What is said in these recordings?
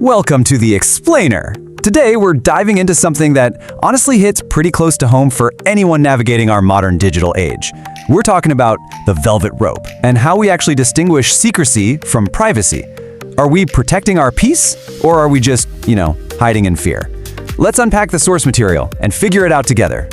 Welcome to The Explainer. Today we're diving into something that honestly hits pretty close to home for anyone navigating our modern digital age. We're talking about the velvet rope and how we actually distinguish secrecy from privacy. Are we protecting our peace, or are we just, hiding in fear? Let's unpack the source material and figure it out together.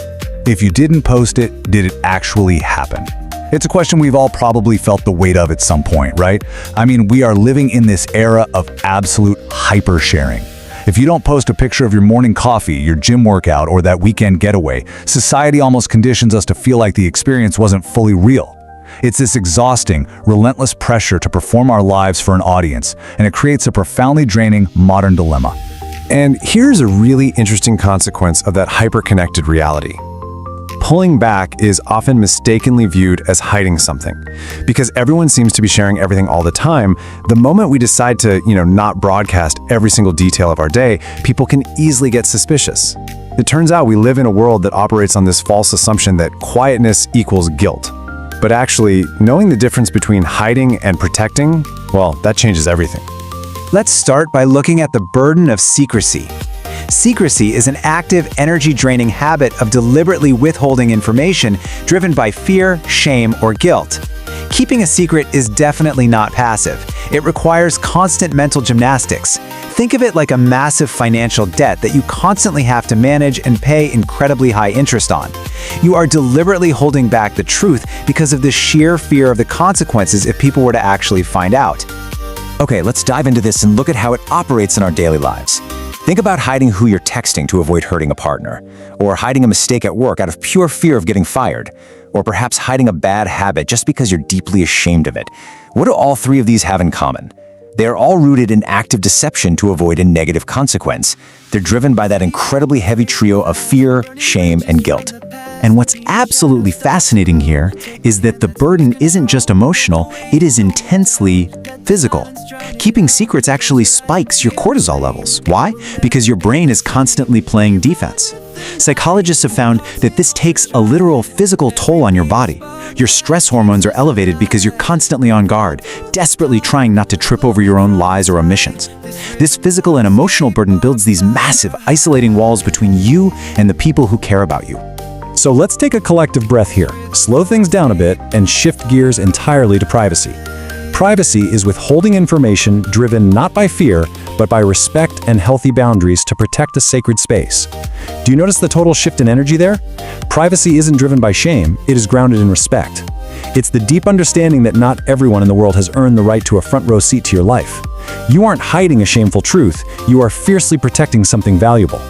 If you didn't post it, did it actually happen? It's a question we've all probably felt the weight of at some point, right? I mean, we are living in this era of absolute hyper-sharing. If you don't post a picture of your morning coffee, your gym workout, or that weekend getaway, society almost conditions us to feel like the experience wasn't fully real. It's this exhausting, relentless pressure to perform our lives for an audience, and it creates a profoundly draining modern dilemma. And here's a really interesting consequence of that hyper-connected reality. Pulling back is often mistakenly viewed as hiding something. Because everyone seems to be sharing everything all the time, the moment we decide to, not broadcast every single detail of our day, people can easily get suspicious. It turns out we live in a world that operates on this false assumption that quietness equals guilt. But actually, knowing the difference between hiding and protecting, well, that changes everything. Let's start by looking at the burden of secrecy. Secrecy is an active, energy-draining habit of deliberately withholding information driven by fear, shame, or guilt. Keeping a secret is definitely not passive. It requires constant mental gymnastics. Think of it like a massive financial debt that you constantly have to manage and pay incredibly high interest on. You are deliberately holding back the truth because of the sheer fear of the consequences if people were to actually find out. Okay, let's dive into this and look at how it operates in our daily lives. Think about hiding who you're texting to avoid hurting a partner, or hiding a mistake at work out of pure fear of getting fired, or perhaps hiding a bad habit just because you're deeply ashamed of it. What do all three of these have in common? They are all rooted in active deception to avoid a negative consequence. They're driven by that incredibly heavy trio of fear, shame, and guilt. And what's absolutely fascinating here is that the burden isn't just emotional, it is intensely physical. Keeping secrets actually spikes your cortisol levels. Why? Because your brain is constantly playing defense. Psychologists have found that this takes a literal physical toll on your body. Your stress hormones are elevated because you're constantly on guard, desperately trying not to trip over your own lies or omissions. This physical and emotional burden builds these massive, isolating walls between you and the people who care about you. So let's take a collective breath here, slow things down a bit, and shift gears entirely to privacy. Privacy is withholding information driven not by fear, but by respect and healthy boundaries to protect a sacred space. Do you notice the total shift in energy there? Privacy isn't driven by shame, it is grounded in respect. It's the deep understanding that not everyone in the world has earned the right to a front row seat to your life. You aren't hiding a shameful truth, you are fiercely protecting something valuable.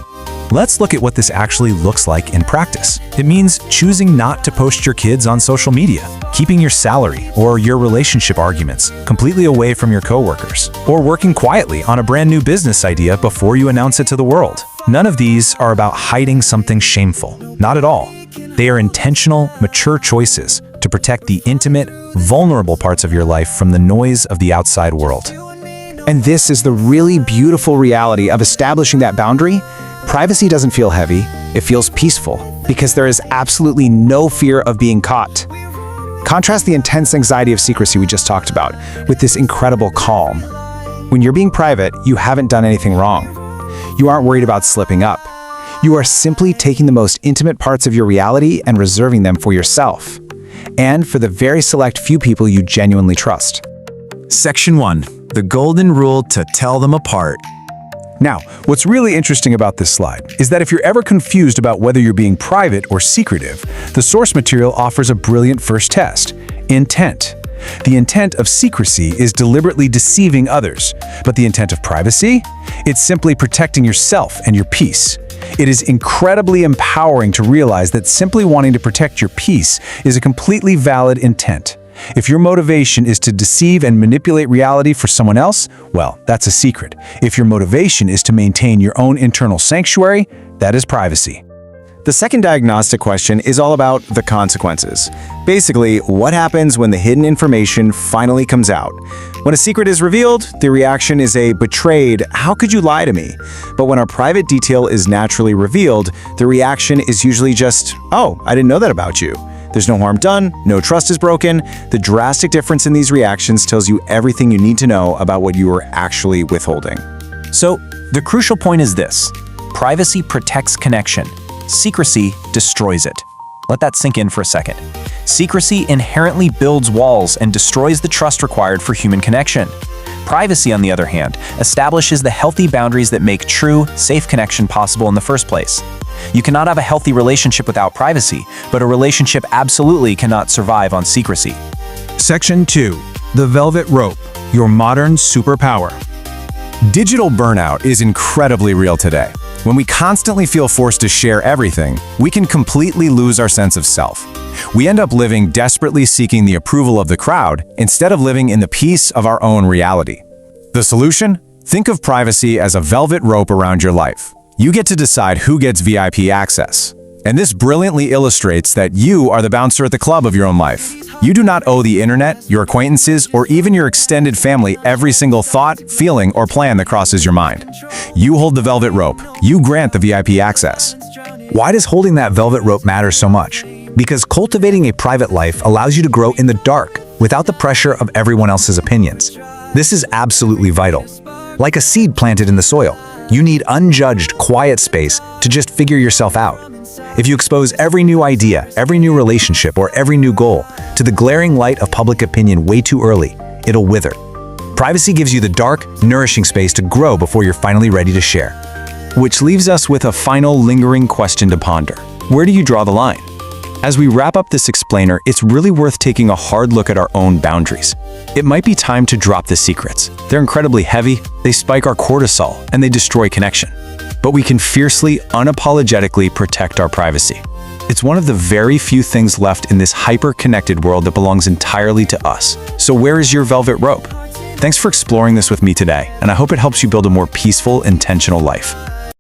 Let's look at what this actually looks like in practice. It means choosing not to post your kids on social media, keeping your salary or your relationship arguments completely away from your coworkers, or working quietly on a brand new business idea before you announce it to the world. None of these are about hiding something shameful. Not at all. They are intentional, mature choices to protect the intimate, vulnerable parts of your life from the noise of the outside world. And this is the really beautiful reality of establishing that boundary. Privacy doesn't feel heavy, it feels peaceful, because there is absolutely no fear of being caught. Contrast the intense anxiety of secrecy we just talked about with this incredible calm. When you're being private, you haven't done anything wrong. You aren't worried about slipping up. You are simply taking the most intimate parts of your reality and reserving them for yourself, and for the very select few people you genuinely trust. Section 1. The golden rule to tell them apart. Now, what's really interesting about this slide is that if you're ever confused about whether you're being private or secretive, the source material offers a brilliant first test: intent. The intent of secrecy is deliberately deceiving others, but the intent of privacy? It's simply protecting yourself and your peace. It is incredibly empowering to realize that simply wanting to protect your peace is a completely valid intent. If your motivation is to deceive and manipulate reality for someone else, well, that's a secret. If your motivation is to maintain your own internal sanctuary, that is privacy. The second diagnostic question is all about the consequences. Basically, what happens when the hidden information finally comes out? When a secret is revealed, the reaction is a betrayed, "How could you lie to me?" But when a private detail is naturally revealed, the reaction is usually just, "Oh, I didn't know that about you." There's no harm done, no trust is broken. The drastic difference in these reactions tells you everything you need to know about what you are actually withholding. So, the crucial point is this: privacy protects connection. Secrecy destroys it. Let that sink in for a second. Secrecy inherently builds walls and destroys the trust required for human connection. Privacy, on the other hand, establishes the healthy boundaries that make true, safe connection possible in the first place. You cannot have a healthy relationship without privacy, but a relationship absolutely cannot survive on secrecy. Section 2. The Velvet Rope, your modern superpower. Digital burnout is incredibly real today. When we constantly feel forced to share everything, we can completely lose our sense of self. We end up living desperately seeking the approval of the crowd instead of living in the peace of our own reality. The solution? Think of privacy as a velvet rope around your life. You get to decide who gets VIP access. And this brilliantly illustrates that you are the bouncer at the club of your own life. You do not owe the internet, your acquaintances, or even your extended family every single thought, feeling, or plan that crosses your mind. You hold the velvet rope. You grant the VIP access. Why does holding that velvet rope matter so much? Because cultivating a private life allows you to grow in the dark without the pressure of everyone else's opinions. This is absolutely vital. Like a seed planted in the soil, you need unjudged, quiet space to just figure yourself out. If you expose every new idea, every new relationship, or every new goal to the glaring light of public opinion way too early, it'll wither. Privacy gives you the dark, nourishing space to grow before you're finally ready to share. Which leaves us with a final lingering question to ponder. Where do you draw the line? As we wrap up this explainer, it's really worth taking a hard look at our own boundaries. It might be time to drop the secrets. They're incredibly heavy, they spike our cortisol, and they destroy connection. But we can fiercely, unapologetically protect our privacy. It's one of the very few things left in this hyper-connected world that belongs entirely to us. So where is your velvet rope? Thanks for exploring this with me today, and I hope it helps you build a more peaceful, intentional life.